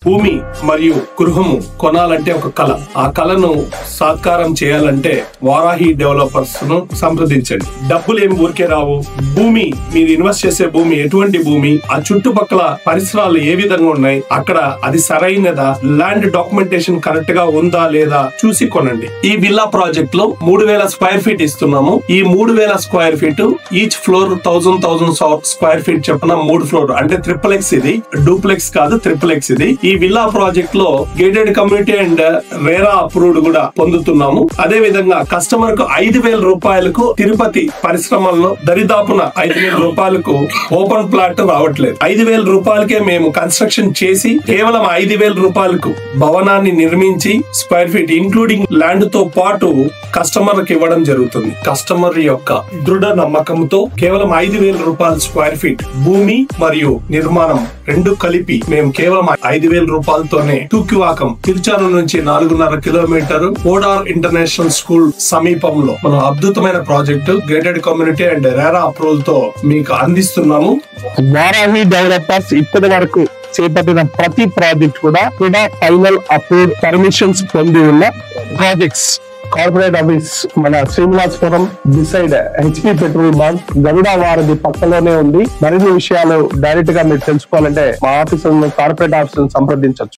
భూమి మరియు గృహము కొనాలంటే ఒక కళ. ఆ కళను సాకారం చేయాలంటే వారాహి డెవలపర్స్ ను సంప్రదించండి. డబ్బులు ఏమి ఊరికే రావు. భూమి, మీరు ఇన్వెస్ట్ చేసే భూమి ఎటువంటి భూమి, ఆ చుట్టుపక్కల పరిసరాలు ఏ విధంగా ఉన్నాయి, అక్కడ అది సరైనదా, ల్యాండ్ డాక్యుమెంటేషన్ కరెక్ట్ గా ఉందా లేదా చూసి కొనండి. ఈ విల్లా ప్రాజెక్ట్ లో 3000 స్క్వేర్ ఫీట్ ఇస్తున్నాము. ఈ 3000 square feet each floor 1000 square feet చెప్పిన 3 ఫ్లోర్ అంటే ట్రిపుల్-ఎక్స్. ఇది డూప్లెక్స్ కాదు, ట్రిపుల్-ఎక్స్. ఇది ఈ విల్లా ప్రాజెక్ట్ లో gated community and RERA approved కూడా పొందుతున్నాము. అదే విధంగా కస్టమర్ కు 5000 రూపాయలకు తిరుపతి పరిశ్రమల్లో దరిదాపున 5000 రూపాయలకు ఓపెన్ ప్లాట్ రావట్లేదు. 5000 రూపాయలకే మేము కన్స్ట్రక్షన్ చేసి కేవలం 5000 రూపాయలకు భవనాన్ని నిర్మించి స్క్వేర్ ఫీట్ ఇంక్లూడింగ్ ల్యాండ్ తో పాటు కస్టమర్ కి ఇవ్వడం జరుగుతుంది. కస్టమర్ యొక్క దృఢ నమ్మకంతో కేవలం 5000 రూపాయల స్క్వేర్ ఫీట్ భూమి మరియు నిర్మాణం రెండు కలిపి మేము కేవలం 5000 రూపాయలతోనే తూకివాకం తిరుచానూరు నుంచి 4.5 కిలోమీటర్ ఓడార్ ఇంటర్నేషనల్ స్కూల్ సమీపంలో మనం అద్భుతమైన project gated community and RERA approval తో మీకు అందిస్తున్నాము. వారాహి డెవలపర్స్ ఇప్పటి వరకు చేపట్టిన ప్రతి ప్రాజెక్ట్ కూడా ఫైనల్ అప్రూవ్డ్ పర్మిషన్స్ పొంది ఉన్న ప్రాజెక్ట్స్. కార్పొరేట్ ఆఫీస్ మన Srinivasapuram decide HP petrol bunk Garuda Varadhi పక్కలోనే ఉంది. మరిన్ని విషయాలు డైరెక్ట్ గా మీరు తెలుసుకోవాలంటే మా ఆఫీస్ కార్పొరేట్ ఆఫీస్ సంప్రదించవచ్చు.